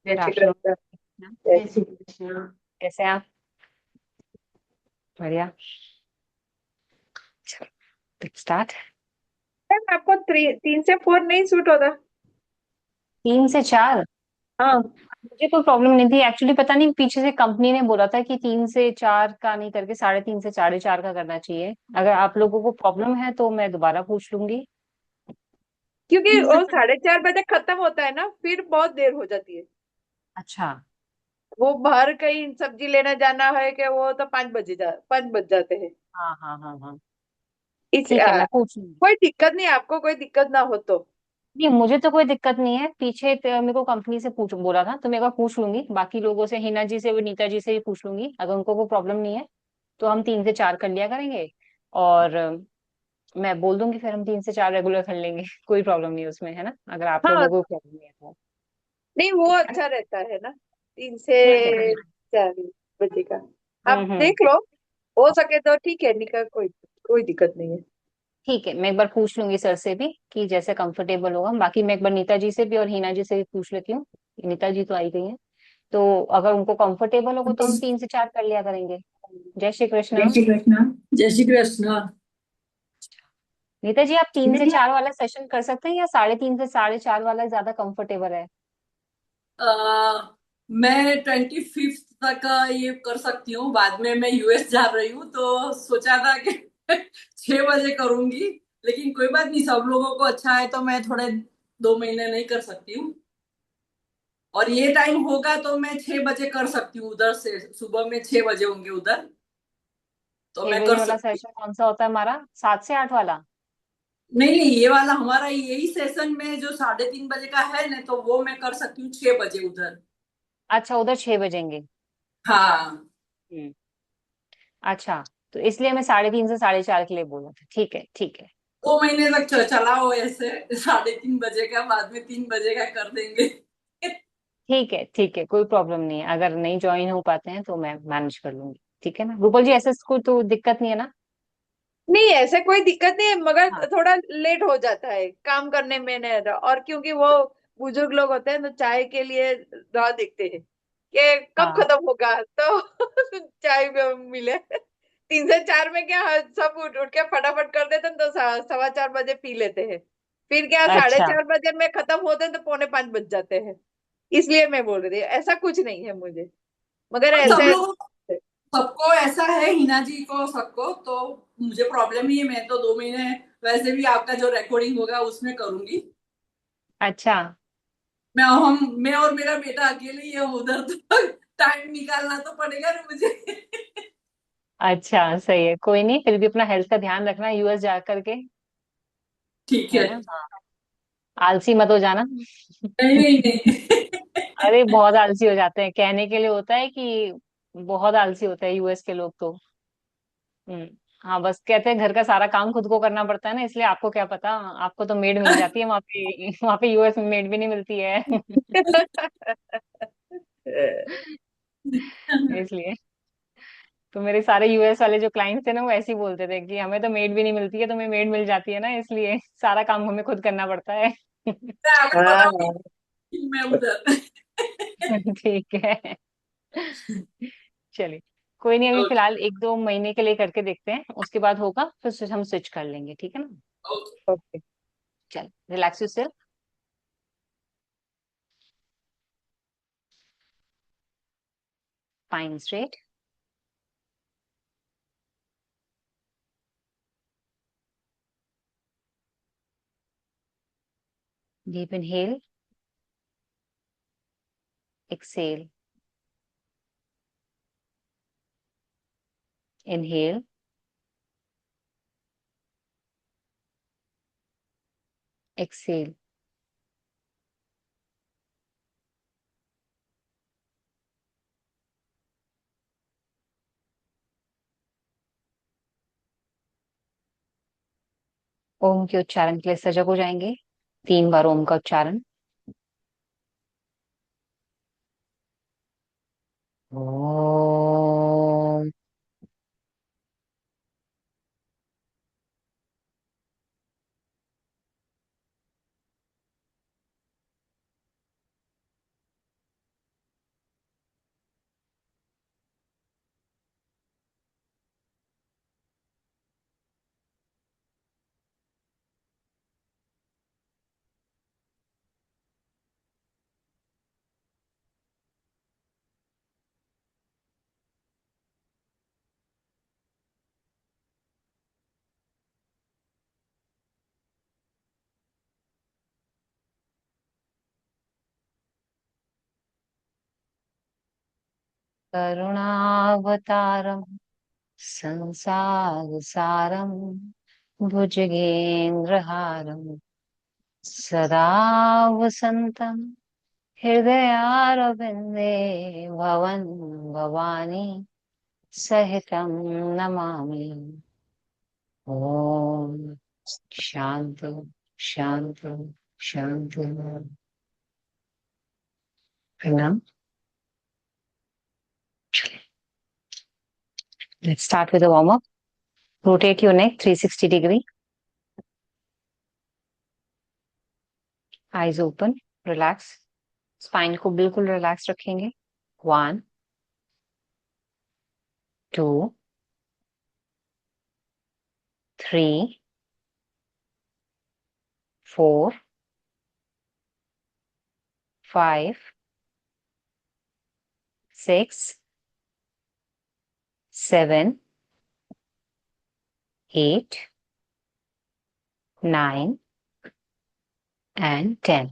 जय good Shri afternoon. Krishna. जय श्री कृष्ण। कैसे हैं आप? बढ़िया। स्टार्ट। मैम आपको 3 से 4 नहीं सूट होता? 3 से 4। हाँ। मुझे कोई प्रॉब्लम नहीं थी एक्चुअली, पता नहीं पीछे से कंपनी ने बोला था कि 3 से 4 का नहीं करके 3.5 से 4.5 का करना चाहिए। अगर आप लोगों को प्रॉब्लम है तो मैं दोबारा पूछ लूंगी। क्योंकि वो 4:30 बजे खत्म होता है ना, फिर बहुत देर हो जाती है। अच्छा। वो बाहर कहीं सब्जी लेने जाना है कि वो तो 5 बज जाते हैं। हाँ हाँ हाँ हाँ। इस ठीक है, मैं पूछ लूंगी। कोई दिक्कत नहीं, आपको कोई दिक्कत ना हो तो। नहीं, मुझे तो कोई दिक्कत नहीं है। पीछे मेरे को कंपनी से पूछ बोला था तो मैं एक बार पूछ लूंगी, बाकी लोगों से, हिना जी से, नीता जी से भी पूछ लूंगी। अगर उनको कोई प्रॉब्लम नहीं है तो हम 3 से 4 कर लिया करेंगे। और मैं बोल दूंगी, फिर हम 3 से 4 रेगुलर कर लेंगे। कोई प्रॉब्लम नहीं है उसमें, है ना? अगर आप हाँ, लोगों को प्रॉब्लम नहीं है तो। नहीं वो ठीक है ना? अच्छा रहता है ना, 3 से 4 बजे का। आप हम्म। देख लो, हो सके तो ठीक है, निकल, कोई कोई दिक्कत नहीं है। ठीक है, मैं एक बार पूछ लूंगी सर से भी कि जैसे कंफर्टेबल होगा। बाकी मैं एक बार नीता जी से भी और हिना जी से भी पूछ लेती हूँ। नीता जी तो आई गई हैं। तो अगर उनको कंफर्टेबल होगा तो हम 3 से 4 कर लिया करेंगे। जय श्री जय कृष्ण। श्री कृष्ण। जय श्री कृष्ण। नीता जी, आप तीन से दीदी, चार वाला सेशन कर सकते हैं या 3.5 से 4.5 वाला ज्यादा कंफर्टेबल है? मैं 25th तक ये कर सकती हूँ, बाद में मैं यूएस जा रही हूँ तो सोचा था कि 6 बजे करूंगी। लेकिन कोई बात नहीं, सब लोगों को अच्छा है तो मैं थोड़े 2 महीने नहीं कर सकती हूँ। और ये टाइम होगा तो मैं 6 बजे कर सकती हूँ, उधर से सुबह में 6 बजे होंगे उधर, तो छह मैं बजे कर वाला सकती सेशन कौन सा होता है हमारा? 7 से 8 वाला? हूँ। नहीं नहीं, ये वाला हमारा यही सेशन में जो 3:30 बजे का है ना, तो वो मैं कर सकती हूँ 6 बजे उधर। अच्छा, उधर 6 बजेंगे। हाँ। हम्म। अच्छा, तो इसलिए मैं 3.5 से 4.5 के लिए बोला था। ठीक है, ठीक है। 2 महीने तक चलाओ ऐसे, 3:30 बजे का, बाद में 3 बजे का कर देंगे। ठीक है, ठीक है, कोई प्रॉब्लम नहीं है। अगर नहीं ज्वाइन हो पाते हैं तो मैं मैनेज कर लूंगी। ठीक है ना रूपल जी? ऐसे कोई तो दिक्कत नहीं है ना? नहीं, ऐसे कोई दिक्कत नहीं है, हाँ मगर थोड़ा लेट हो जाता है काम करने में नहीं तो। और क्योंकि वो बुजुर्ग लोग होते हैं तो चाय के लिए राह देखते हैं कि कब हाँ। खत्म होगा तो चाय भी मिले। 3 से 4 में क्या है, सब उठ उठ के फटाफट कर देते हैं तो 4:15 बजे पी लेते हैं। फिर क्या, साढ़े अच्छा। चार बजे में खत्म होते हैं तो पौने 5 बज जाते हैं। इसलिए मैं बोल रही थी, ऐसा कुछ नहीं है मुझे, मगर ठीक ऐसे। है। सबको ऐसा है, हिना जी को सबको तो मुझे प्रॉब्लम ही है। मैं तो 2 महीने वैसे भी आपका जो रिकॉर्डिंग होगा उसमें करूंगी। अच्छा। मैं और मेरा बेटा अकेले ही है उधर, तो टाइम निकालना तो पड़ेगा ना मुझे। अच्छा, सही है, कोई नहीं। फिर भी अपना हेल्थ का ध्यान रखना यूएस जा करके। ठीक है है। ना? हाँ। आलसी मत हो जाना। नहीं नहीं नहीं। अरे बहुत आलसी हो जाते हैं, कहने के लिए होता है कि बहुत आलसी होता है यूएस के लोग तो। हम्म। हाँ, बस कहते हैं घर का सारा काम खुद को करना पड़ता है ना, इसलिए आपको क्या पता। आपको तो मेड मिल जाती है वहां पे। वहां पे यूएस में मेड भी नहीं मिलती है। इसलिए तो मेरे सारे यूएस वाले जो क्लाइंट्स थे ना, वो ऐसे ही बोलते थे कि हमें तो मेड भी नहीं मिलती है, तुम्हें मेड मिल जाती है ना, इसलिए सारा काम हमें खुद करना पड़ता है। मैं आपको बताऊंगी हाँ। कि मैं उधर। ठीक है। चलिए, कोई नहीं, अभी ओके। फिलहाल 1-2 महीने के लिए करके देखते हैं, उसके बाद होगा फिर हम स्विच कर लेंगे। ठीक है ना? ओके। ओके। चल, relax yourself. Spine straight. Deep inhale, exhale. Inhale, exhale. Om के उच्चारण के लिए सजग हो जाएंगे। 3 बार ओम का उच्चारण। ओम। करुणावतारम संसार सारम भुजगेन्द्रहारम सदा वसंतम हृदयारविंदे भवन भवानी सहितं नमामि। ओम शांति शांति शांति। प्रणाम। Let's start with a warm up. Rotate your neck 360 degree. Eyes open. Relax. Spine को बिल्कुल रिलैक्स रखेंगे। 1 2 3 4 5 6 7 8 9 एंड 10।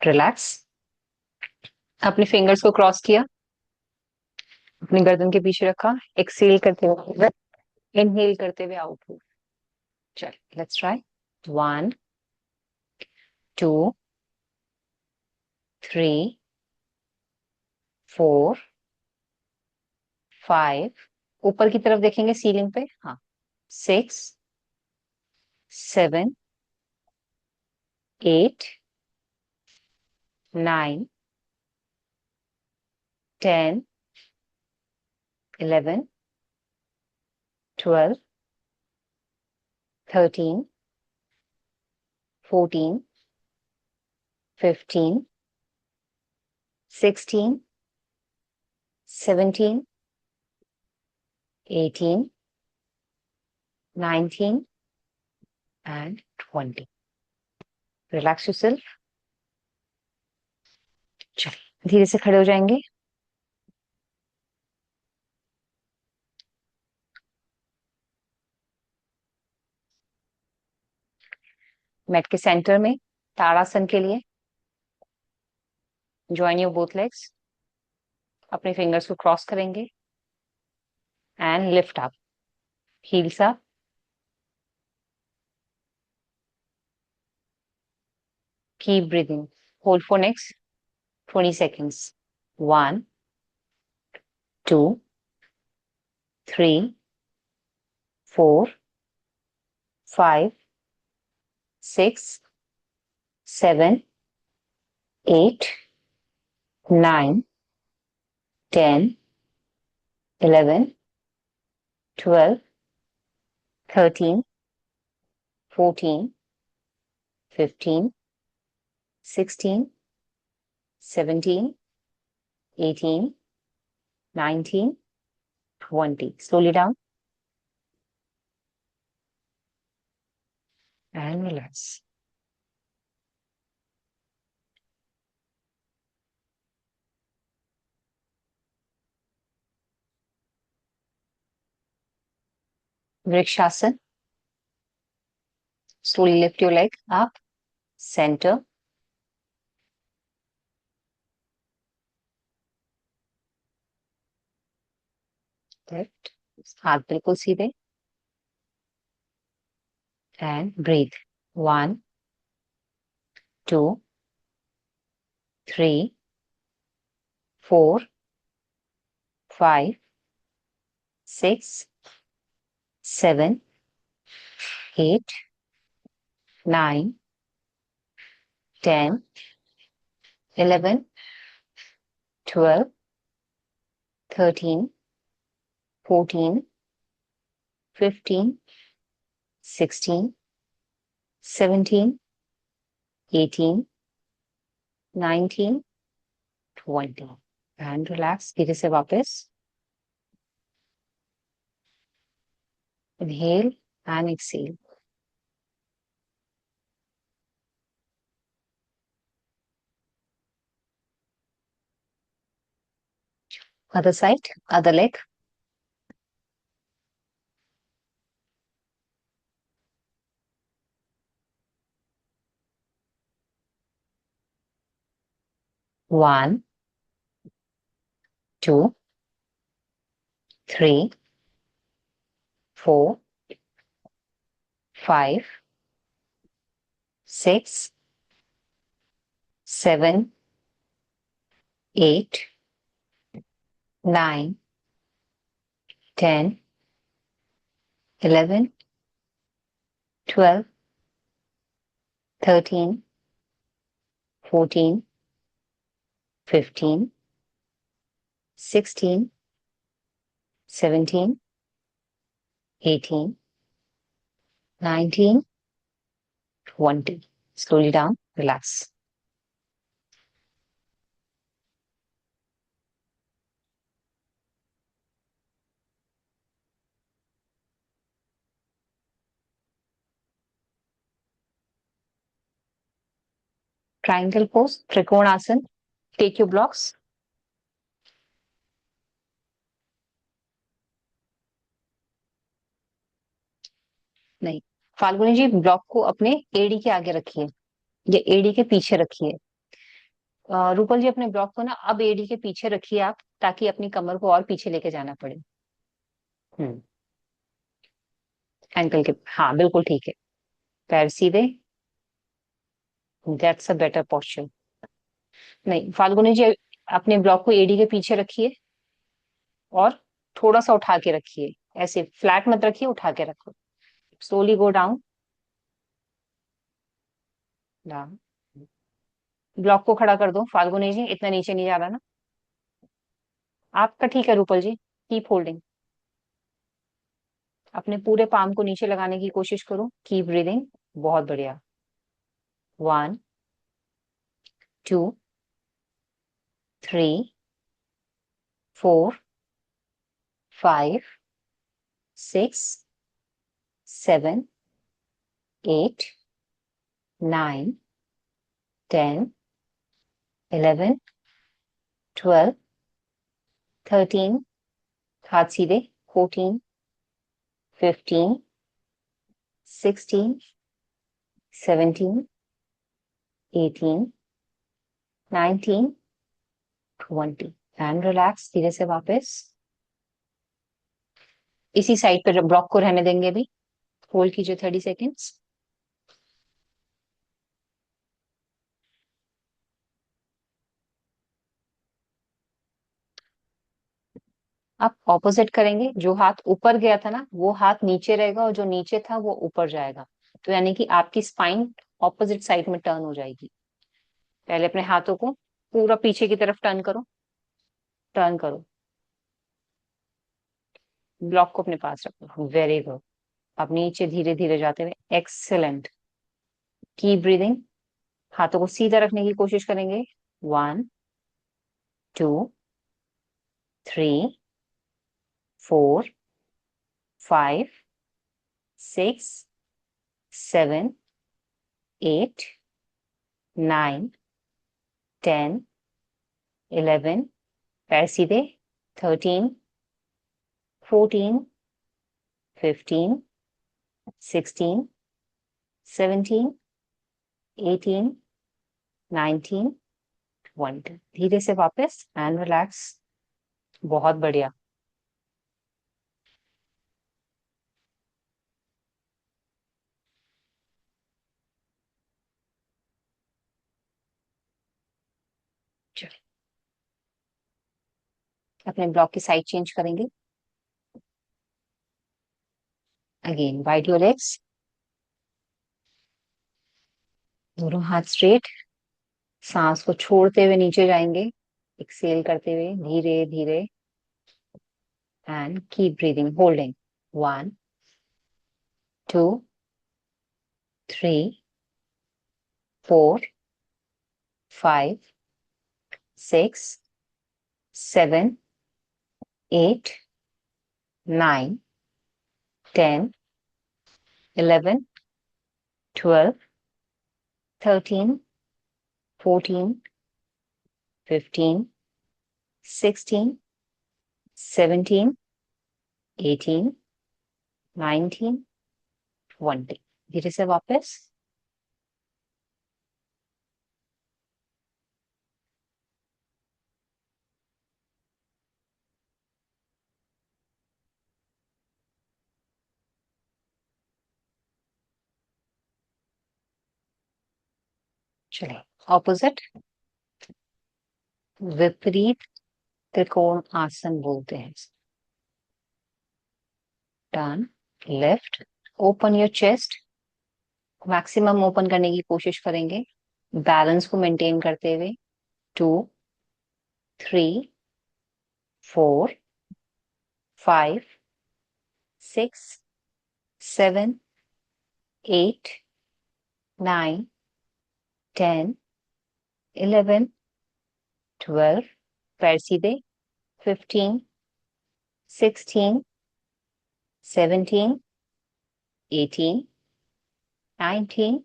रिलैक्स। अपने फिंगर्स को क्रॉस किया, अपनी गर्दन के पीछे रखा, एक्सेल करते हुए, इनहेल करते हुए आउट। चल, लेट्स ट्राई। 1 2 3 4 5। ऊपर की तरफ देखेंगे सीलिंग पे। हाँ। 6 7 8 9 10 11 12 13 14 15 16 17 18 19 and 20। Relax yourself. चलिए धीरे से खड़े हो जाएंगे। मैट के सेंटर में ताड़ासन के लिए ज्वाइन योर बोथ लेग्स। अपने फिंगर्स को क्रॉस करेंगे and lift up, heels up. Keep breathing. Hold for next 20 seconds. 1 2 3 4 5 6 7 8 9 10 11 12 13 14 15 16 17 18 19 20। Slowly down and relax. Vrikshasana. Slowly lift your leg up, center. Lift. हाथ बिल्कुल सीधे and breathe. 1 2 3 4 5 6 7 8 9 10 11 12 13 14 15 16 17 18 19 20 and relax। धीरे से वापस inhale and exhale। other side, other leg। 1 2 3, 4, 5, 6, 7, 8, 9, 10, 11, 12, 13, 14, 15, 16, 17, 18, 19, 20. Slowly down, relax. Triangle pose, trikonasana. Take your blocks. नहीं, फाल्गुनी जी block को अपने AD के आगे रखिए या एडी के पीछे रखिए। रूपल जी अपने ब्लॉक को ना अब एडी के पीछे रखिए आप, ताकि अपनी कमर को और पीछे लेके जाना पड़े। एंकल के, हाँ बिल्कुल ठीक है। पैर सीधे, दैट्स अ बेटर पोस्चर। नहीं, फाल्गुनी जी अपने ब्लॉक को एडी के पीछे रखिए और थोड़ा सा उठा के रखिए। ऐसे फ्लैट मत रखिए, उठा के रखो। Slowly go down, down. Block को खड़ा कर दो फाल्गुनी जी, इतना नीचे नहीं जा रहा ना आपका। ठीक है रूपल जी, कीप होल्डिंग। अपने पूरे पाम को नीचे लगाने की कोशिश करो। Keep breathing. बहुत बढ़िया। 1, 2, 3, 4, 5, 6, 7, 8, 9, 10, 11, 12, 13, हाथ सीधे, 14, 15, 16, 17, 18, 19, 20 एंड रिलैक्स। धीरे से वापस इसी साइड पर ब्लॉक को रहने देंगे अभी। होल्ड कीजिए 30 सेकेंड्स। अब ऑपोजिट करेंगे। जो हाथ ऊपर गया था ना वो हाथ नीचे रहेगा और जो नीचे था वो ऊपर जाएगा। तो यानी कि आपकी स्पाइन ऑपोजिट साइड में टर्न हो जाएगी। पहले अपने हाथों को पूरा पीछे की तरफ टर्न करो, टर्न करो। ब्लॉक को अपने पास रखो। Very good. अब नीचे धीरे धीरे जाते हुए, एक्सेलेंट। Keep breathing. हाथों को सीधा रखने की कोशिश करेंगे। 1, 2, 3, 4, 5, 6, 7, 8, 9, 10, 11, पैर सीधे, 13, 14, 15, 16, 17, 18, 19, 20। धीरे से वापस एंड रिलैक्स। बहुत बढ़िया। चलिए अपने ब्लॉक की साइड चेंज करेंगे। अगेन वाइड योर लेग्स, दोनों हाथ स्ट्रेट। सांस को छोड़ते हुए नीचे जाएंगे, एक्सेल करते हुए धीरे धीरे एंड कीप ब्रीदिंग, होल्डिंग। 1, 2, 3, 4, 5, 6, 7, 8, 9, 10, 11, 12, 13, 14, 15, 16, 17, 18, 19, 20। धीरे से वापस। चलिए, ऑपोजिट, विपरीत त्रिकोण आसन बोलते हैं। Turn left, open your chest, maximum open करने की कोशिश करेंगे, बैलेंस को मेंटेन करते हुए। 2, 3, 4, 5, 6, 7, 8, 9, 10, 11, 12, पैर सीधे। 15, 16, 17, 18, 19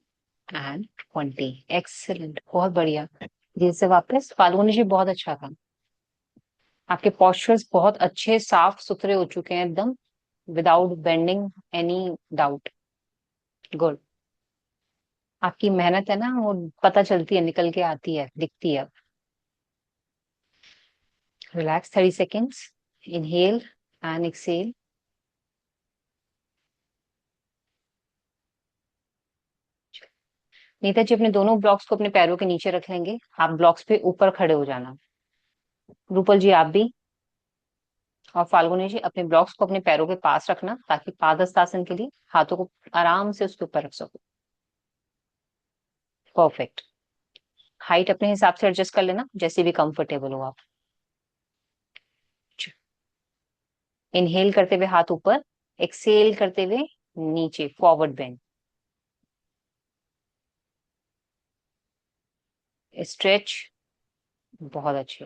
एंड 20। एक्सीलेंट, बहुत बढ़िया। धीरे से वापस। फाल्गुनी जी बहुत अच्छा था, आपके पॉस्चर्स बहुत अच्छे साफ सुथरे हो चुके हैं एकदम, without bending any doubt. Good. आपकी मेहनत है ना, वो पता चलती है, निकल के आती है, दिखती है। Relax 30 seconds, inhale and exhale. Nita ji अपने दोनों ब्लॉक्स को अपने पैरों के नीचे रख लेंगे, आप ब्लॉक्स पे ऊपर खड़े हो जाना। रूपल जी आप भी, और फाल्गुनी जी अपने ब्लॉक्स को अपने पैरों के पास रखना, ताकि पादहस्तासन के लिए हाथों को आराम से उसके ऊपर रख सको। परफेक्ट। हाइट अपने हिसाब से एडजस्ट कर लेना, जैसे भी कंफर्टेबल हो आप। इनहेल करते हुए हाथ ऊपर, एक्सेल करते हुए नीचे, फॉरवर्ड बेंड। स्ट्रेच, बहुत अच्छे।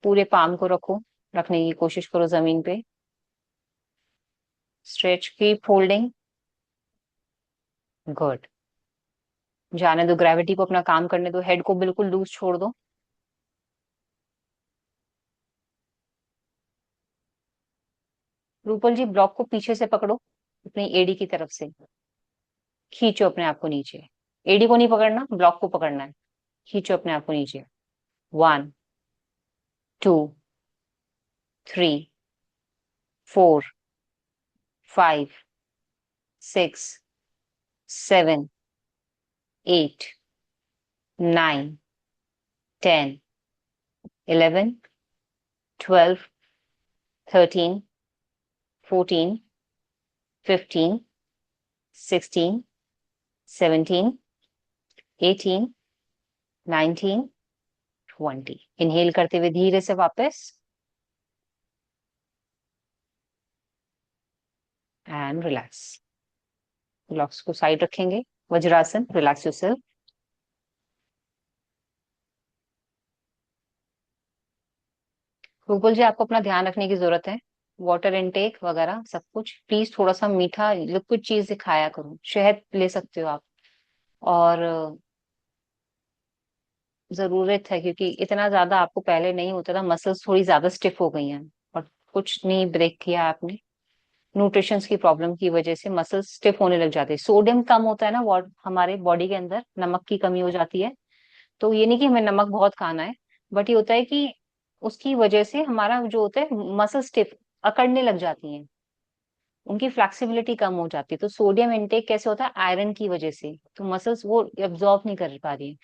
पूरे पाम को रखो, रखने की कोशिश करो जमीन पे। स्ट्रेच की फोल्डिंग, गुड। जाने दो, ग्रेविटी को अपना काम करने दो, हेड को बिल्कुल लूज छोड़ दो। रूपल जी ब्लॉक को पीछे से पकड़ो, अपनी एडी की तरफ से खींचो अपने आप को नीचे। एडी को नहीं पकड़ना, ब्लॉक को पकड़ना है। खींचो अपने आप को नीचे। 1, 2, 3, 4, 5, 6, 7, 8, 9, 10, 11, 12, 13, 14, 15, 16, 17, 18, 19, 20। इनहेल करते हुए धीरे से वापस, एंड रिलैक्स। ब्लॉक्स को साइड रखेंगे, वज्रासन, रिलैक्स योरसेल्फ। रूपल जी आपको अपना ध्यान रखने की जरूरत है, वाटर इनटेक वगैरह सब कुछ। प्लीज थोड़ा सा मीठा लिक्विड चीज खाया करो, शहद ले सकते हो आप। और जरूरत है, क्योंकि इतना ज्यादा आपको पहले नहीं होता था, मसल्स थोड़ी ज्यादा स्टिफ हो गई हैं, और कुछ नहीं ब्रेक किया आपने। न्यूट्रिशन की प्रॉब्लम की वजह से मसल्स स्टिफ होने लग जाते हैं, सोडियम कम होता है ना हमारे बॉडी के अंदर, नमक की कमी हो जाती है। तो ये नहीं कि हमें नमक बहुत खाना है, बट ये होता है कि उसकी वजह से हमारा जो होता है मसल स्टिफ, अकड़ने लग जाती हैं, उनकी फ्लेक्सिबिलिटी कम हो जाती है। तो सोडियम इनटेक कैसे होता है, आयरन की वजह से, तो मसल्स वो एब्जॉर्ब नहीं कर पा रही है।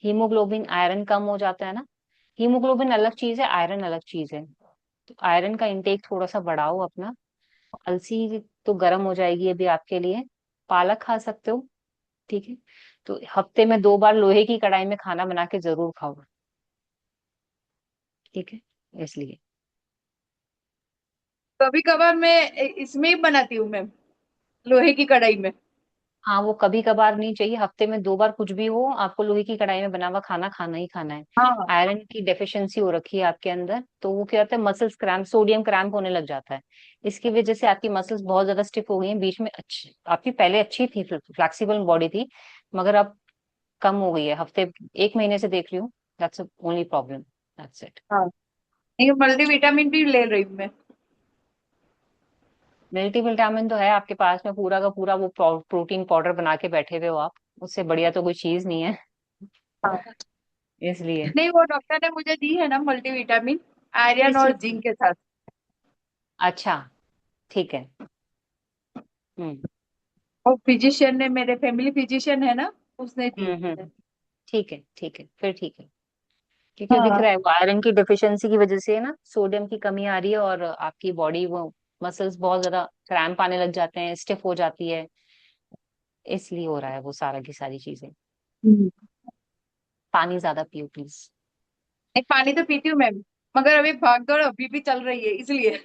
हीमोग्लोबिन, आयरन कम हो जाता है ना। हीमोग्लोबिन अलग चीज है, आयरन अलग चीज है। तो आयरन का इंटेक थोड़ा सा बढ़ाओ अपना। अलसी तो गर्म हो जाएगी अभी आपके लिए, पालक खा सकते हो, ठीक है। तो हफ्ते में 2 बार लोहे की कढ़ाई में खाना बना के जरूर खाओ, ठीक है, इसलिए। कभी कभार मैं इसमें ही बनाती हूँ मैम, लोहे की कढ़ाई में। हाँ, वो कभी कभार नहीं चाहिए, हफ्ते में 2 बार कुछ भी हो, आपको लोहे की कढ़ाई में बना हुआ खाना खाना ही खाना है। हाँ। आयरन की डेफिशिएंसी हो रखी है आपके अंदर, तो वो क्या होता है, मसल्स क्रैम्प, सोडियम क्रैम्प होने लग जाता है। इसकी वजह से आपकी मसल्स बहुत ज्यादा स्टिफ हो गई हैं। बीच में अच्छी, आपकी पहले अच्छी थी, फ्लेक्सिबल बॉडी थी, मगर अब कम हो गई है। हफ्ते 1 महीने से देख रही हूँ, that's only problem, that's it. हाँ, ये मल्टीविटामिन भी ले रही हूँ मैं। मल्टीविटामिन तो है आपके पास में, पूरा का पूरा वो प्रोटीन पाउडर बना के बैठे हुए हो आप, उससे बढ़िया तो कोई चीज नहीं है। हाँ। इसलिए। नहीं, वो डॉक्टर ने मुझे दी है ना मल्टीविटामिन, आयरन किस और चीज की? जिंक के साथ। अच्छा, ठीक है। हम्म। और फिजिशियन ने, मेरे फैमिली फिजिशियन है ना, उसने दी हम्म। है। ठीक है, फिर ठीक है। क्योंकि दिख हाँ। रहा है वो आयरन की डिफिशियंसी की वजह से है ना, सोडियम की कमी आ रही है, और आपकी बॉडी वो मसल्स बहुत ज्यादा क्रैम्प आने लग जाते हैं, स्टिफ हो जाती है, इसलिए हो रहा है वो सारा की सारी चीजें। हम्म। पानी ज्यादा पियो प्लीज। नहीं, पानी तो पीती हूँ मैम, मगर अभी भाग दौड़ अभी भी चल रही है इसलिए।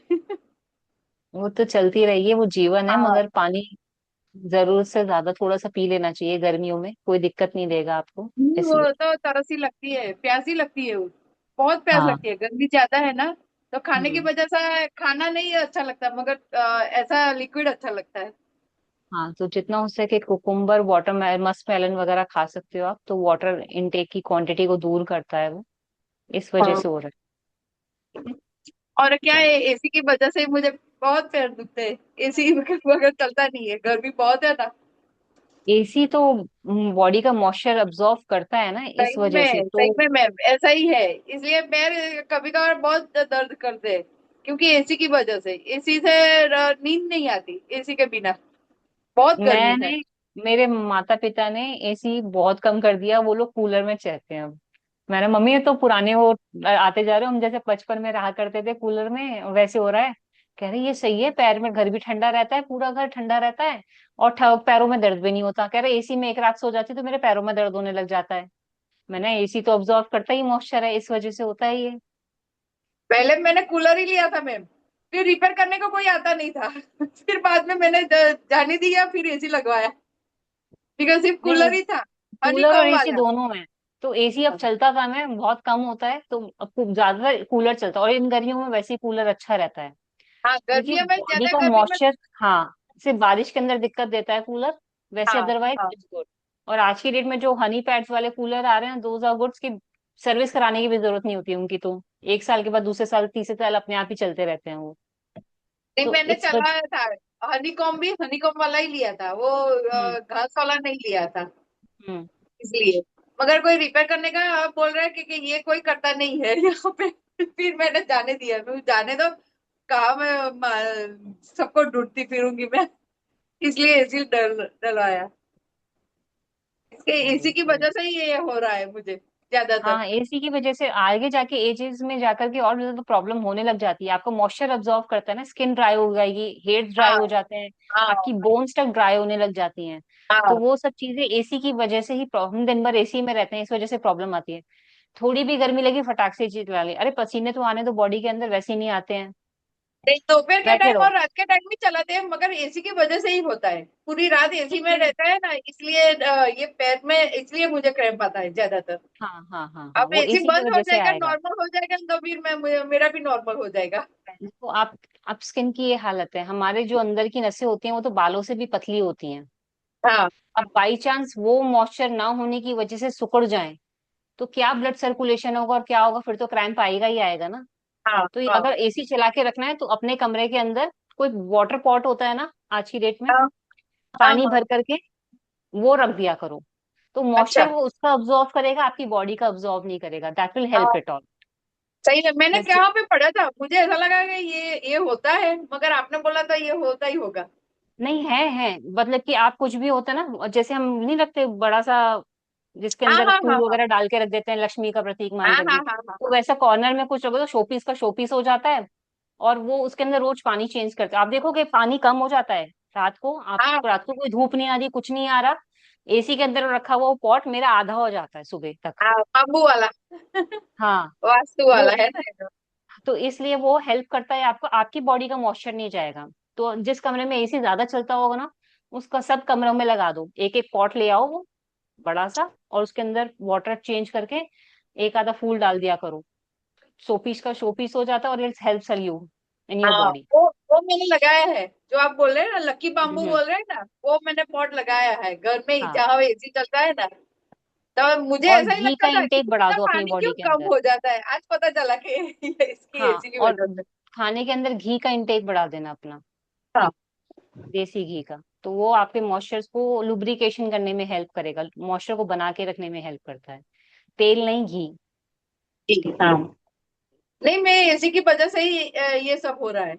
वो तो चलती रही है, वो जीवन है, हाँ। मगर पानी जरूरत से ज्यादा थोड़ा सा पी लेना चाहिए, गर्मियों में कोई दिक्कत नहीं देगा आपको, इसलिए। वो तो तरस ही लगती है, प्यास ही लगती है वो, बहुत प्यास हाँ। लगती है, गर्मी ज्यादा है ना, तो खाने की हम्म। वजह से खाना नहीं अच्छा लगता, मगर ऐसा लिक्विड अच्छा लगता है। हाँ, तो जितना हो सके कुकुम्बर, वाटर, मस्क मेलन वगैरह खा सकते हो आप, तो वाटर इनटेक की क्वांटिटी को दूर करता है वो, इस वजह हाँ। से हो रहा है। और क्या है, एसी की वजह से मुझे बहुत पैर दुखते हैं, एसी वगैरह चलता नहीं है, गर्मी बहुत है ना। एसी तो बॉडी का मॉइस्चर अब्जॉर्ब करता है ना, इस वजह से तो। सही में मैम ऐसा ही है, इसलिए पैर कभी कभार बहुत दर्द करते हैं, क्योंकि एसी की वजह से, एसी से नींद नहीं आती एसी के बिना, बहुत गर्मी है। मैंने मेरे माता पिता ने एसी बहुत कम कर दिया, वो लोग कूलर में चलते हैं अब। मैंने मम्मी, ये तो पुराने वो आते जा रहे हो, हम जैसे बचपन में रहा करते थे कूलर में वैसे हो रहा है। कह रहे ये सही है, पैर में, घर भी ठंडा रहता है, पूरा घर ठंडा रहता है, और पैरों में दर्द भी नहीं होता। कह रहे एसी में एक रात सो जाती तो मेरे पैरों में दर्द होने लग जाता है। मैंने, एसी तो ऑब्जॉर्व करता ही मॉइस्चर है, इस वजह से होता है ये। पहले मैंने कूलर ही लिया था मैम, फिर रिपेयर करने को कोई आता नहीं था। फिर बाद में मैंने जाने दिया, फिर एसी लगवाया, बिकॉज सिर्फ नहीं, कूलर ही था, कूलर और हनीकॉम एसी वाला। दोनों है। तो एसी अब चलता कम है, बहुत कम होता है, तो अब ज्यादातर कूलर चलता है, और इन गर्मियों में वैसे ही कूलर अच्छा रहता है। हाँ, क्योंकि गर्मियों में, बॉडी ज्यादा का गर्मी में। मॉइस्चर, हाँ, सिर्फ बारिश के अंदर दिक्कत देता है कूलर, वैसे हाँ। अदरवाइज हाँ। It's good. और आज की डेट में जो हनी पैड्स वाले कूलर आ रहे हैं, दोज आर गुड्स की सर्विस कराने की भी जरूरत नहीं होती उनकी, तो एक साल के बाद, दूसरे साल, तीसरे साल अपने आप ही चलते रहते हैं वो। नहीं, तो मैंने इट्स गुड। चलाया था, हनीकॉम भी हनीकॉम वाला ही लिया था वो, हम्म। घास वाला नहीं लिया था, हम्म। इसलिए। मगर कोई रिपेयर करने का बोल रहा है कि ये कोई करता नहीं है यहाँ पे। फिर मैंने जाने दिया, मैं जाने दो, कहा मैं सबको ढूंढती फिरूंगी मैं, इसलिए एसी डलवाया। इसके चलिए एसी की कोई। वजह से ही ये हो रहा है मुझे ज्यादातर। हाँ, एसी की वजह से आगे जाके एजेस में जाकर के और ज्यादा प्रॉब्लम होने लग जाती है, आपको मॉइस्चर अब्जॉर्ब करता है ना, स्किन ड्राई हो जाएगी, हेयर्स ड्राई हाँ। हो जाते हैं, हाँ। आपकी बोन्स तक ड्राई होने लग जाती हैं। तो हाँ। वो सब चीजें एसी की वजह से ही प्रॉब्लम, दिन भर एसी में रहते हैं, इस वजह से प्रॉब्लम आती है। थोड़ी भी गर्मी लगी, फटाक से चीज ला ली, अरे पसीने तो आने दो बॉडी के अंदर, वैसे ही नहीं आते हैं। नहीं, दोपहर के बैठे टाइम रहो। और रात के टाइम भी चलाते हैं, मगर एसी की वजह से ही होता है, पूरी रात एसी में नहीं। रहता है ना, इसलिए ये पैर में, इसलिए मुझे क्रैम्प आता है ज्यादातर। हाँ हाँ हाँ हाँ, अब वो एसी एसी की बंद हो वजह से जाएगा, आएगा। नॉर्मल हो जाएगा, तो फिर मेरा भी नॉर्मल हो जाएगा। तो आप स्किन की ये हालत है, हमारे जो अंदर की नसें होती हैं वो तो बालों से भी पतली होती हैं। हाँ। अब बाई चांस वो मॉइस्चर ना होने की वजह से सिकुड़ जाए, तो क्या ब्लड सर्कुलेशन होगा, और क्या होगा, फिर तो क्रैम्प आएगा ही आएगा ना। हाँ। तो हाँ। अगर एसी चला के रखना है, तो अपने कमरे के अंदर कोई वाटर पॉट होता है ना आज की डेट में, हाँ। हाँ। पानी हाँ। भर करके वो रख दिया करो। तो अच्छा। मॉइस्चर वो उसका अब्जॉर्व करेगा, आपकी बॉडी का अब्जॉर्व नहीं करेगा, दैट विल हेल्प हाँ, इट ऑल। सही है, मैंने जैसे, कहाँ पे पढ़ा था, मुझे ऐसा लगा कि ये होता है, मगर आपने बोला था ये होता ही होगा। नहीं है, मतलब कि आप कुछ भी होता है ना, जैसे हम नहीं रखते बड़ा सा, जिसके हाँ। अंदर हाँ। हाँ। फूल हाँ। वगैरह डाल के रख देते हैं, लक्ष्मी का प्रतीक मान हाँ। हाँ। करके, हाँ। हाँ। तो वैसा कॉर्नर में कुछ रखो तो शोपीस का शोपीस हो जाता है। और वो उसके अंदर रोज पानी चेंज करते हैं, आप देखोगे पानी कम हो जाता है रात को, आप हाँ। रात को कोई धूप नहीं आ रही, कुछ नहीं आ रहा, एसी के अंदर रखा हुआ वो पॉट मेरा आधा हो जाता है सुबह तक। हाँ, बाम्बू वाला। हाँ। वास्तु वो, वाला है ना एकदम। तो इसलिए वो हेल्प करता है आपको, आपकी बॉडी का मॉइस्चर नहीं जाएगा। तो जिस कमरे में एसी ज्यादा चलता होगा ना, उसका सब कमरों में लगा दो, एक एक पॉट ले आओ वो बड़ा सा, और उसके अंदर वाटर चेंज करके एक आधा फूल डाल दिया करो, शोपीस का शोपीस हो जाता है, और it's helps you in your हाँ, बॉडी। वो मैंने लगाया है, जो आप बोल रहे हैं ना, लकी बाम्बू हम्म। बोल रहे हैं ना, वो मैंने पॉट लगाया है घर में ही, हाँ, जहाँ एसी चलता है ना। तो मुझे और ऐसा ही घी लगता का था कि इंटेक बढ़ा इतना दो अपनी पानी क्यों बॉडी के कम अंदर। हो जाता है, आज पता चला कि ये इसकी हाँ, एसी की और वजह से। खाने के अंदर घी का इंटेक बढ़ा देना अपना, हाँ। देसी घी का, तो वो आपके मॉइस्चर को लुब्रिकेशन करने में हेल्प करेगा, मॉइस्चर को बना के रखने में हेल्प करता है, तेल नहीं, घी। ठीक है। हाँ। नहीं, मैं एसी की वजह से ही ये सब हो रहा है,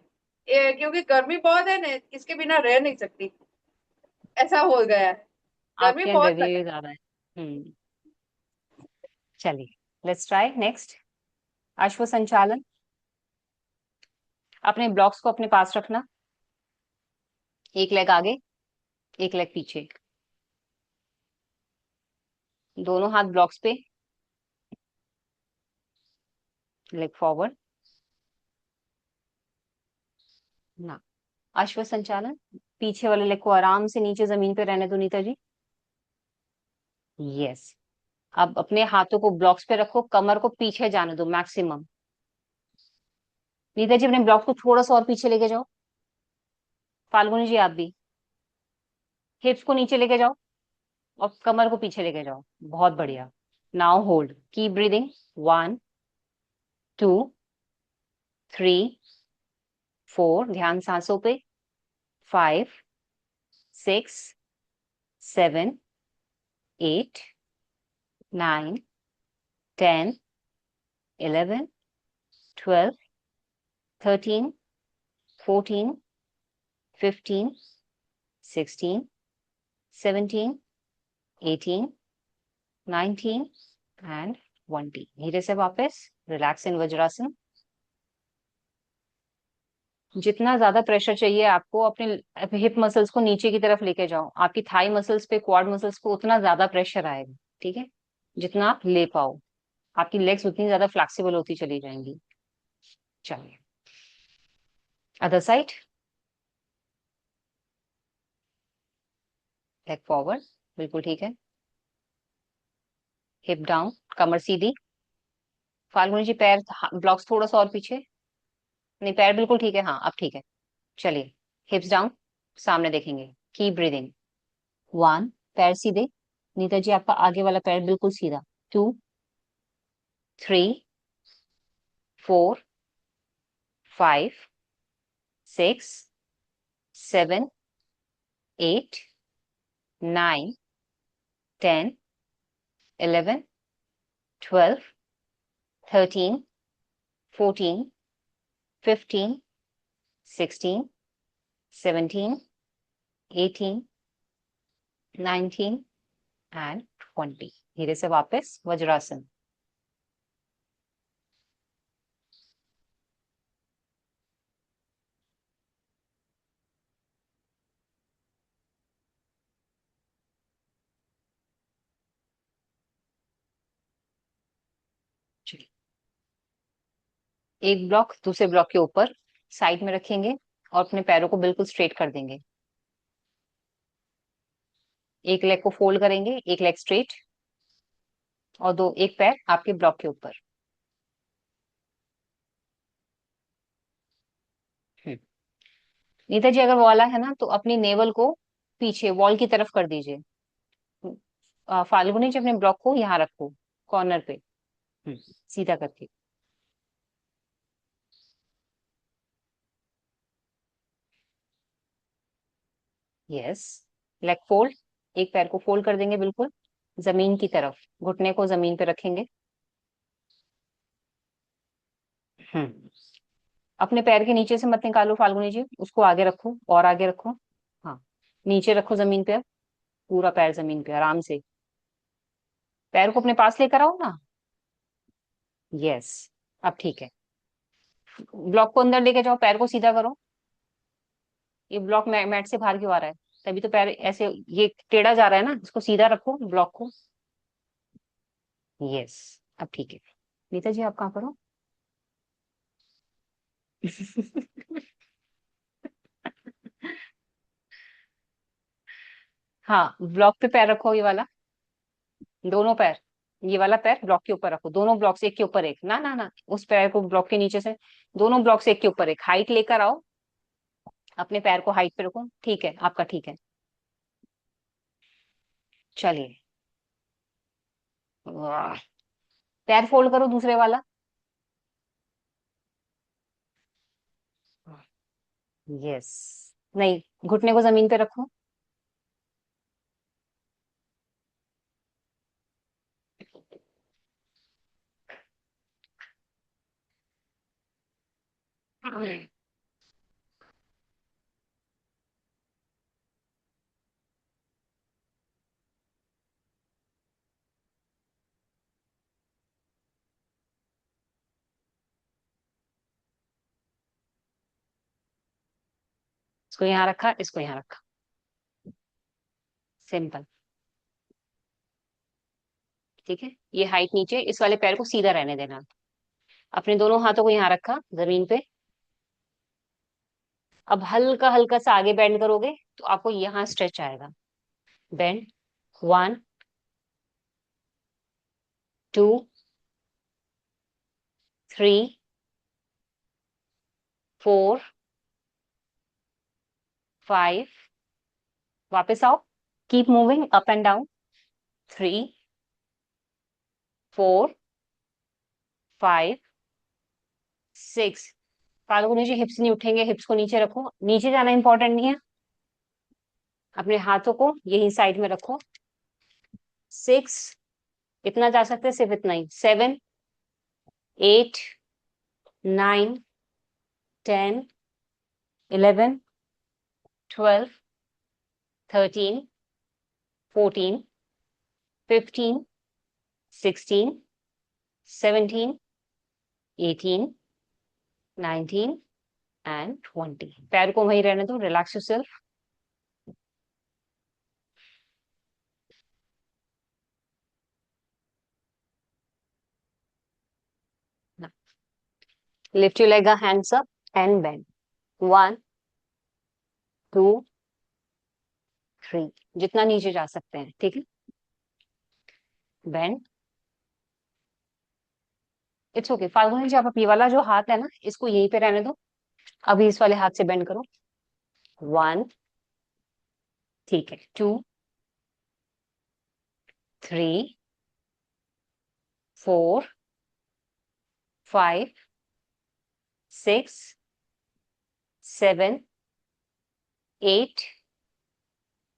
क्योंकि गर्मी बहुत है ना, इसके बिना रह नहीं सकती, ऐसा हो गया है, गर्मी आपके यहाँ बहुत गर्मी लग भी रही ज्यादा है। हम्म। चलिए, लेट्स ट्राई नेक्स्ट। अश्व संचालन। अपने ब्लॉक्स को अपने पास रखना, एक लेग आगे, एक लेग पीछे, दोनों हाथ ब्लॉक्स पे, लेग फॉरवर्ड ना। अश्व संचालन, पीछे वाले लेग को आराम से नीचे जमीन पे रहने दो नीता जी। यस। अब अपने हाथों को ब्लॉक्स पे रखो, कमर को पीछे जाने दो मैक्सिमम। नीता जी अपने ब्लॉक को थोड़ा सा और पीछे लेके जाओ। फाल्गुनी जी आप भी। हिप्स को नीचे लेके जाओ और कमर को पीछे लेके जाओ। बहुत बढ़िया। Now hold, keep breathing. 1 2 3 4, ध्यान सांसों पे। 5 6 7 8 9 10 11 12 13 14 15 16 17 18 19 एंड 20। धीरे से वापस रिलैक्स इन वज्रासन। जितना ज्यादा प्रेशर चाहिए आपको, अपने हिप मसल्स को नीचे की तरफ लेके जाओ। आपकी थाई मसल्स पे, क्वाड मसल्स पे उतना ज्यादा प्रेशर आएगा, ठीक है, जितना आप ले पाओ। आपकी लेग्स उतनी ज्यादा फ्लेक्सिबल होती चली जाएंगी। चलिए, अदर साइड। लेग फॉरवर्ड, बिल्कुल ठीक है। हिप डाउन, कमर सीधी। फाल्गुनी जी पैर ब्लॉक्स थोड़ा सा और पीछे। नहीं, पैर बिल्कुल ठीक है, हाँ अब ठीक है। चलिए, हिप्स डाउन, सामने देखेंगे। Keep breathing. 1, पैर सीधे। नीता जी आपका आगे वाला पैर बिल्कुल सीधा। 2 3 4 5 6 7 8 9 10 11 12 13 14 15 16 17 18 19 एंड 20। धीरे से वापस वज्रासन। चलिए, एक ब्लॉक दूसरे ब्लॉक के ऊपर साइड में रखेंगे और अपने पैरों को बिल्कुल स्ट्रेट कर देंगे। एक लेग को फोल्ड करेंगे, एक लेग स्ट्रेट, और एक पैर आपके ब्लॉक के ऊपर। हम्म। नीता जी अगर वाला है ना, तो अपनी नेवल को पीछे वॉल की तरफ कर दीजिए। फाल्गुनी जी अपने ब्लॉक को यहाँ रखो, कॉर्नर पे। हम्म, सीधा करके। यस। लेग फोल्ड, एक पैर को फोल्ड कर देंगे बिल्कुल जमीन की तरफ, घुटने को जमीन पे रखेंगे। हम्म। अपने पैर के नीचे से मत निकालो फाल्गुनी जी, उसको आगे रखो और आगे रखो। हाँ, नीचे रखो जमीन पे। अब पूरा पैर जमीन पे आराम से। पैर को अपने पास लेकर आओ ना। यस, अब ठीक है। ब्लॉक को अंदर लेके जाओ, पैर को सीधा करो। ये ब्लॉक मैट से बाहर क्यों आ रहा है? तभी तो पैर ऐसे ये टेढ़ा जा रहा है ना, इसको सीधा रखो ब्लॉक को। यस, अब ठीक है। नीता जी आप कहाँ पर हो? हाँ, ब्लॉक पे पैर रखो, ये वाला। दोनों पैर, ये वाला पैर ब्लॉक के ऊपर रखो। दोनों ब्लॉक से एक के ऊपर एक, ना ना ना, उस पैर को ब्लॉक के नीचे से। दोनों ब्लॉक से एक के ऊपर एक हाइट लेकर आओ। अपने पैर को हाइट पे रखो, ठीक है आपका, ठीक है। चलिए, वाह। पैर फोल्ड करो दूसरे वाला। यस। नहीं, घुटने को जमीन पे रखो। इसको यहाँ रखा, इसको यहाँ रखा, सिंपल। ठीक है, ये हाइट नीचे, इस वाले पैर को सीधा रहने देना। अपने दोनों हाथों को यहाँ रखा जमीन पे। अब हल्का हल्का सा आगे बेंड करोगे तो आपको यहाँ स्ट्रेच आएगा। बेंड, 1 2 3 4 5, वापस आओ, keep moving up and down, 3 4 5 6। पादों को नीचे, हिप्स नहीं उठेंगे, हिप्स को नीचे रखो, नीचे जाना इंपॉर्टेंट नहीं है। अपने हाथों को यही साइड में रखो। 6, इतना जा सकते हैं, सिर्फ इतना ही। 7 8 9 10 11 12 13 14 15 16 17 18 19 एंड 20। पैर को वहीं रहने दो, relax yourself. Lift your leg, hands up and bend, 1 2 3, जितना नीचे जा सकते हैं। ठीक है, बेंड, इट्स ओके। फाल्गुनी जी, आप ये वाला जो हाथ है ना, इसको यहीं पे रहने दो। अभी इस वाले हाथ से बेंड करो, 1, ठीक है, 2 3 4 5 6 7 8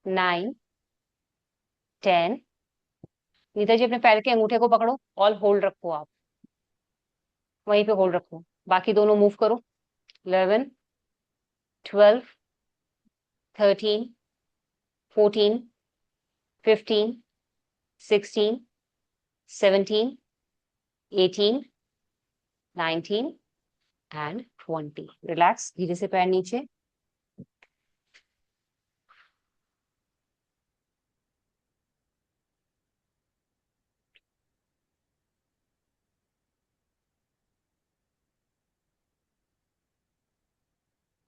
9 10। नीता जी, अपने पैर के अंगूठे को पकड़ो और होल्ड रखो, आप वहीं पे होल्ड रखो। बाकी दोनों मूव करो, 11 12 13 14 15 16 17 18 19 एंड 20। रिलैक्स, धीरे से पैर नीचे।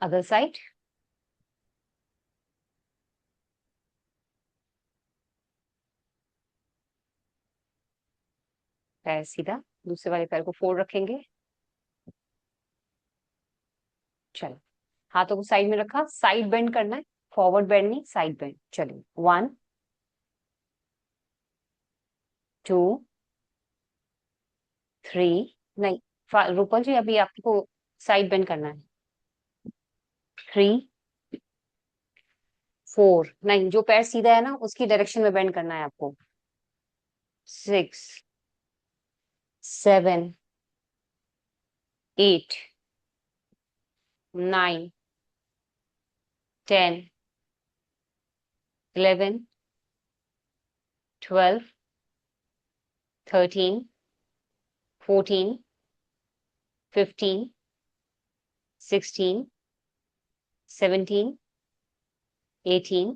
अदर साइड, पैर सीधा, दूसरे वाले पैर को फोल्ड रखेंगे। चलो, हाथों को साइड में रखा, साइड बेंड करना है, फॉरवर्ड बेंड नहीं, साइड बेंड। चलिए, 1 2 3, नहीं रूपल जी, अभी आपको साइड बेंड करना है। 3 4, नहीं, जो पैर सीधा है ना उसकी डायरेक्शन में बेंड करना है आपको। 6 7 8 9 10 11 12 13 14 15 16 17 18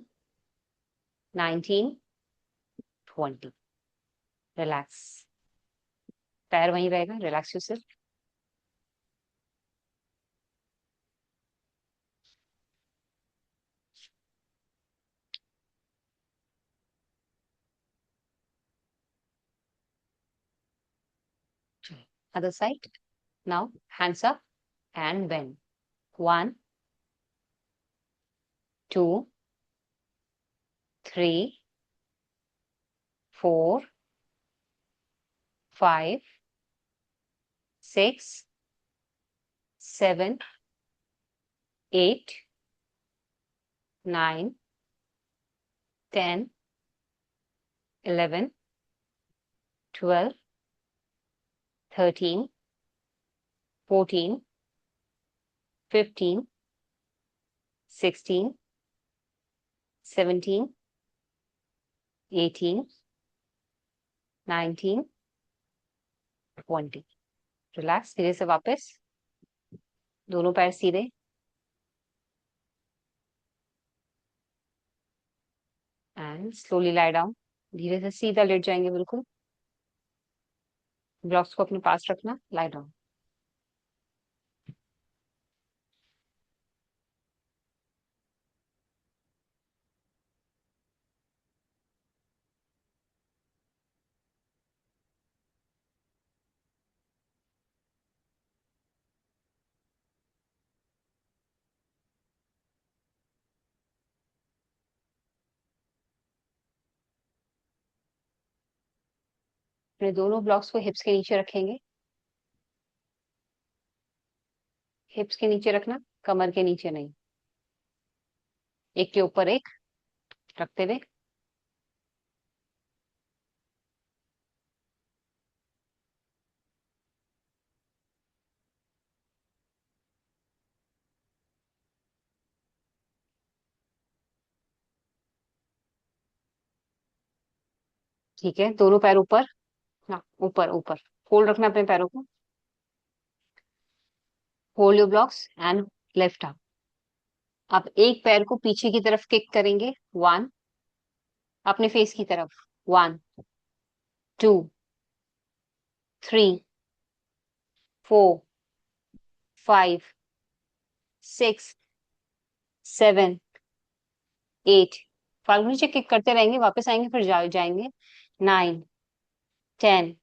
19 20। रिलैक्स, पैर वहीं रहेगा, relax yourself. Other side. Now hands up and bend. 1 2 3 4 5 6 7 8 9 10 11 12 13 14 15 16 17 18 19 20। Relax, धीरे से वापस, दोनों पैर सीधे। And slowly lie down. धीरे से सीधा लेट जाएंगे बिल्कुल। ब्लॉक्स को अपने पास रखना, लाई डाउन। अपने दोनों ब्लॉक्स को हिप्स के नीचे रखेंगे। हिप्स के नीचे रखना, कमर के नीचे नहीं। एक के ऊपर एक रखते हुए। ठीक है, दोनों पैर ऊपर। हाँ, ऊपर ऊपर। होल्ड रखना अपने पैरों को। Hold your blocks and left up. आप एक पैर को पीछे की तरफ किक करेंगे, 1, अपने फेस की तरफ, 1, 2, 3, 4, 5, 6, 7, 8। फाल्गुनी नीचे किक करते रहेंगे, वापस आएंगे, फिर जाएंगे। 9, 10,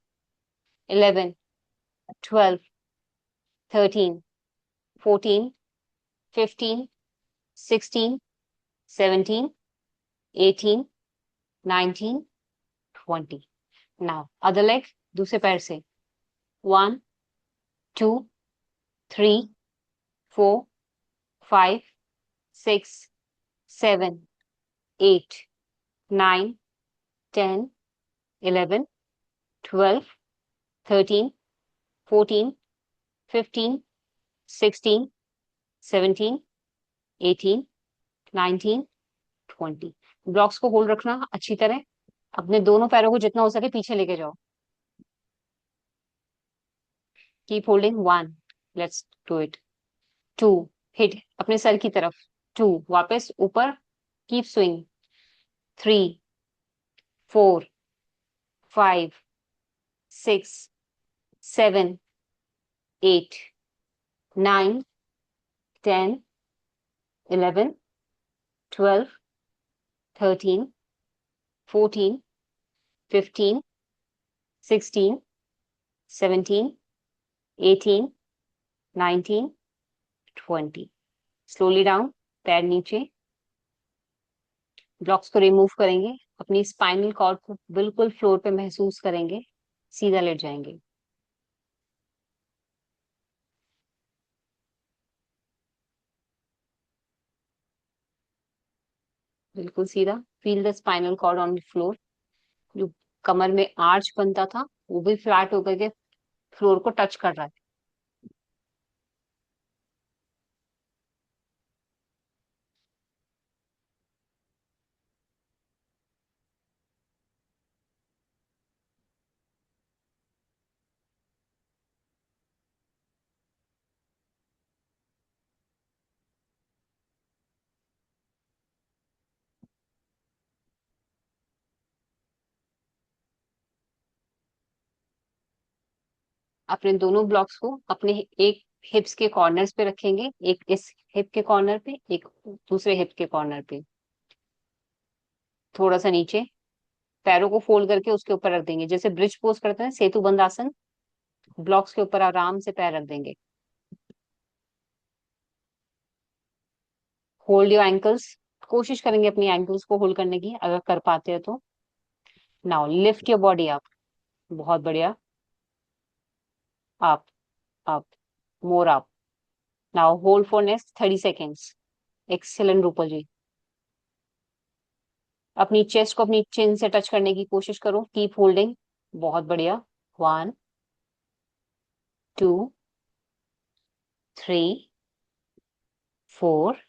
11, 12, 13, 14, 15, 16, 17, 18, 19, 20। नाउ अदर लेग, दूसरे पैर से। 1, 2, 3, 4, 5, 6, 7, 8, 9, 10, 11, 12, 13, 14, 15, 16, 17, 18, 19, 20। ब्लॉक्स को होल्ड रखना अच्छी तरह। अपने दोनों पैरों को जितना हो सके पीछे लेके जाओ। Keep holding. 1, let's do it. 2, hit अपने सर की तरफ। 2, वापस ऊपर, कीप स्विंग। 3, 4, 5, 6, 7, 8, 9, 10, 11, 12, 13, 14, 15, 16, 17, 18, 19, 20। स्लोली डाउन, पैर नीचे। ब्लॉक्स को रिमूव करेंगे, अपनी स्पाइनल कॉर्ड को बिल्कुल फ्लोर पे महसूस करेंगे, सीधा लेट जाएंगे। बिल्कुल सीधा। Feel the spinal cord on the floor. जो कमर में आर्च बनता था वो भी फ्लैट होकर के फ्लोर को टच कर रहा है। अपने दोनों ब्लॉक्स को अपने एक हिप्स के कॉर्नर्स पे रखेंगे, एक इस हिप के कॉर्नर पे, एक दूसरे हिप के कॉर्नर पे। थोड़ा सा नीचे, पैरों को फोल्ड करके उसके ऊपर रख देंगे, जैसे ब्रिज पोज करते हैं, सेतु बंद आसन। ब्लॉक्स के ऊपर आराम से पैर रख देंगे। Hold your ankles. कोशिश करेंगे अपनी एंकल्स को होल्ड करने की, अगर कर पाते हैं तो। Now lift your body up. बहुत बढ़िया। Up, up, more up. Now hold for next 30 seconds. Excellent Rupal ji. अपनी चेस्ट को अपनी चिन से टच करने की कोशिश करो, कीप होल्डिंग। बहुत बढ़िया। 1, 2, 3, 4,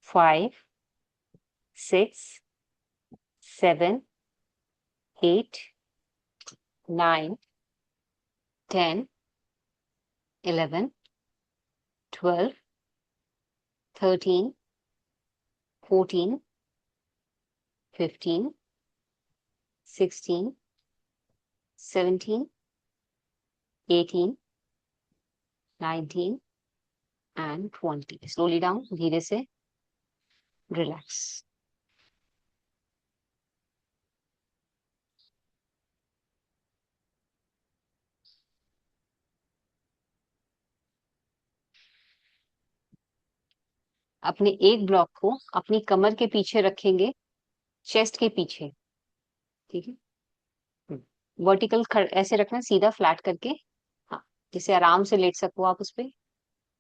5, 6, 7, 8, 9, 10, 11, 12, 13, 14, 15, 16, 17, 18, 19 and 20. Slowly down, धीरे से relax. अपने एक ब्लॉक को अपनी कमर के पीछे रखेंगे, चेस्ट के पीछे, ठीक है। वर्टिकल ऐसे रखना, सीधा फ्लैट करके, हाँ, जिससे आराम से लेट सको आप उस पे।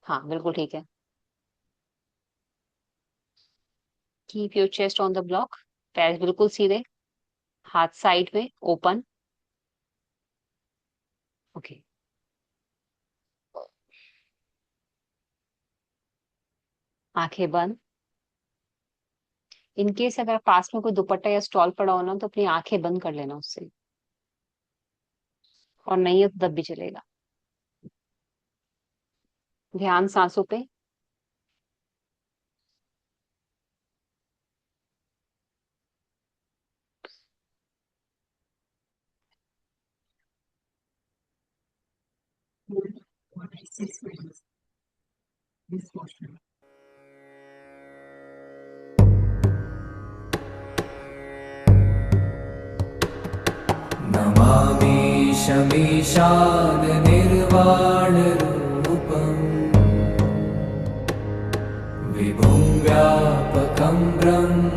हाँ, बिल्कुल ठीक है। Keep your chest on the block, पैर बिल्कुल सीधे, हाथ साइड में ओपन। ओके, आंखें बंद। इनकेस अगर पास में कोई दुपट्टा या स्टॉल पड़ा हो ना, तो अपनी आंखें बंद कर लेना उससे, और नहीं है तो तब भी चलेगा। ध्यान सांसों पे। नमामि शमीशान निर्वाणरूपम् विभुं व्यापकं ब्रह्मवेदस्वरूपम्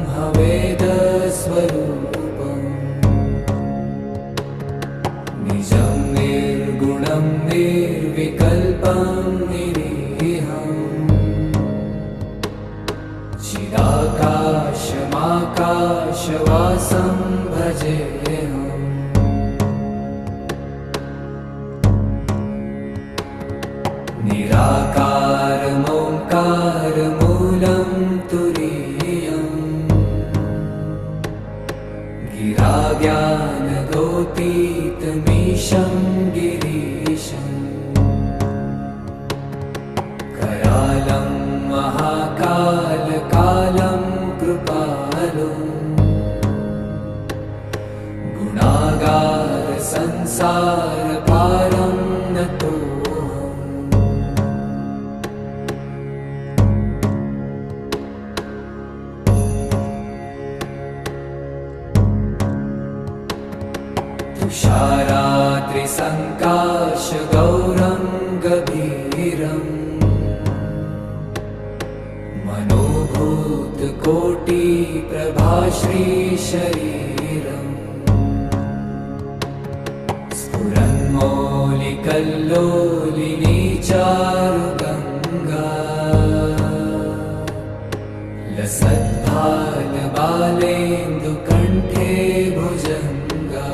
निजं निर्गुणं निर्विकल्पं निरीहम् चिदाकाशमाकाशवासं भजेऽहम् निराकारमोङ्कारमूलं तुरीयम् गिराज्ञानगोतीतमीशं गिरीशम् करालं महाकालकालं कृपालुम् गुणागार संसारपारं नतोऽहम् तुषाराद्रिसङ्काशगौरं गभीरम् मनोभूतकोटिप्रभाश्रीशरीरम् स्फुरन्मौलिकल्लोलिनी चारुगङ्गा लसद्भालबालेन्दुकण्ठे भुजङ्गा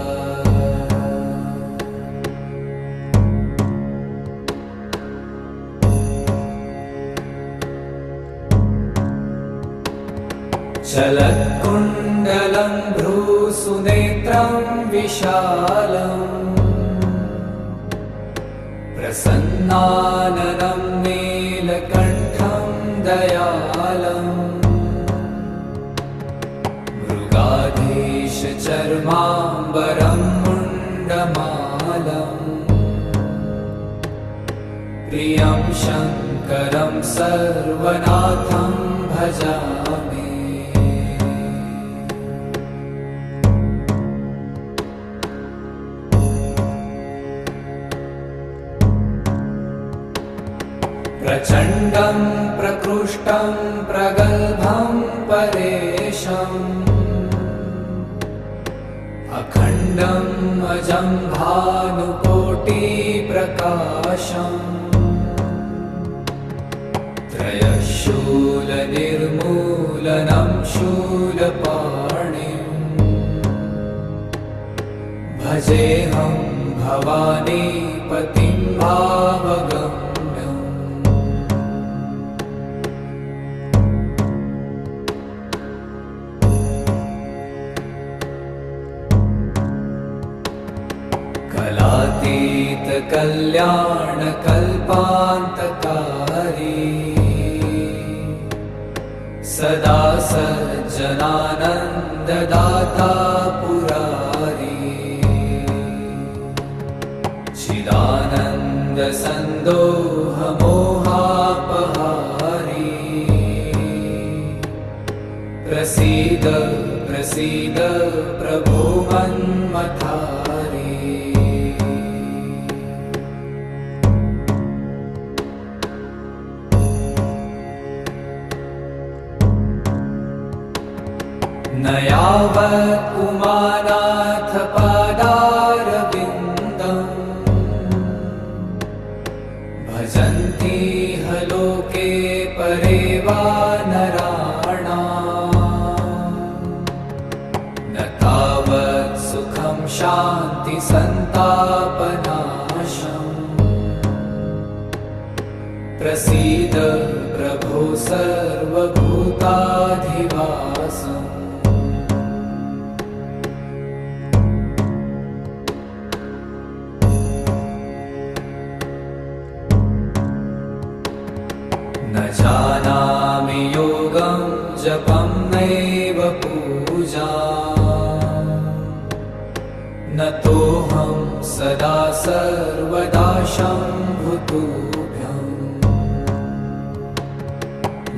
चलत्कुण्डलं भ्रूसुनेत्रं विशालम् प्रसन्नाननं नीलकण्ठं दयालम् मृगाधीशचर्माम्बरं मुण्डमालम् प्रियं शङ्करं सर्वनाथं भजामि प्रचण्डं प्रकृष्टं प्रगल्भं परेशम् अखण्डम् अजं भानुकोटिप्रकाशम् त्रयशूलनिर्मूलनं शूलपाणिम् भजेऽहं भवानीपतिं भावगम् कलातीतकल्याणकल्पान्तकारी सदा सज्जनानन्ददाता पुरारी चिदानन्दसन्दोहमोहापहारी प्रसीद प्रसीद प्रभो मन्मथारी न यावत् उमानाथ पादारविन्दम् भजन्ति ह लोके परे वा नराणाम् न तावत् सुखं शान्ति सन्तापनाशम् प्रसीद प्रभो सर्वभूताधिवासम् न जानामि योगं जपं नैव पूजाम् न तोऽहं सदा सर्वदा शम्भुतुभ्यम्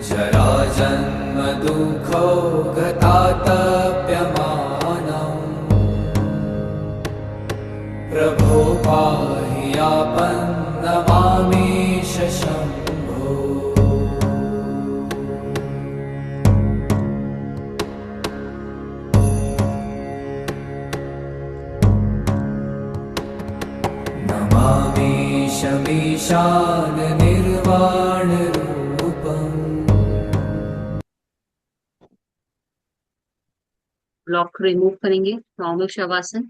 जराजन्म दुःखौ गतातप्यमानम् प्रभो पाहि आपन्नमामेश शम्भो नमामीशमीशान निर्वाणरूपम् ब्लॉक रिमूव करेंगे नॉर्मल शवासन।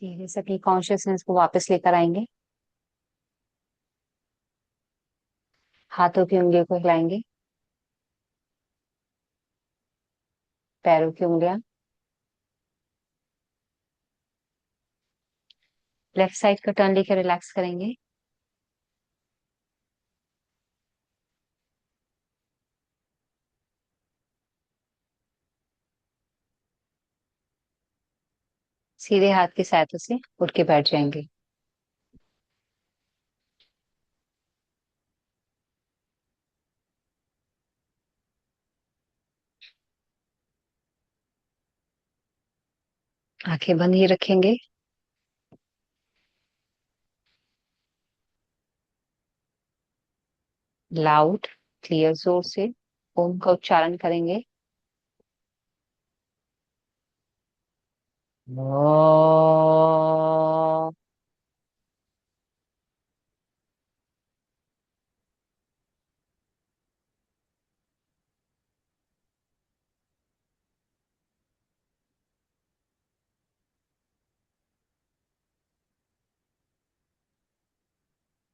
धीरे से अपनी कॉन्शियसनेस को वापस लेकर आएंगे। हाथों की उंगलियों को हिलाएंगे, पैरों की उंगलियां, लेफ्ट साइड का टर्न लेकर रिलैक्स करेंगे। सीधे हाथ की सहायता से उठ के बैठ जाएंगे। आंखें बंद ही रखेंगे। लाउड क्लियर जोर से ओम का उच्चारण करेंगे। ओ।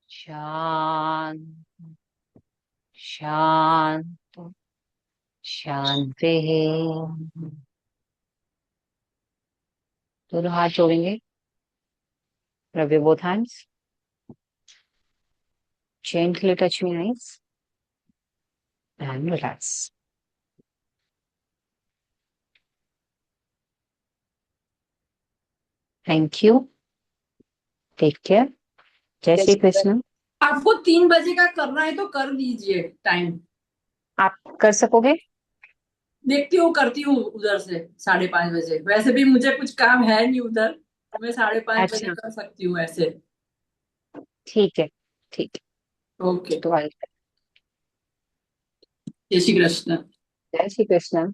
शांत शांत शांति। दोनों हाथ जोड़ेंगे। Rub your both hands. Gently touch my eyes and relax. Thank you. Take care. जय श्री कृष्ण। आपको 3 बजे का करना है तो कर दीजिए टाइम। आप कर सकोगे? देखती हूँ, करती हूँ उधर से 5:30 बजे। वैसे भी मुझे कुछ काम है नहीं उधर, तो मैं 5:30 बजे अच्छा, कर सकती हूँ ऐसे। ठीक है। ठीक ओके, है तो जय श्री कृष्ण। जय श्री कृष्ण।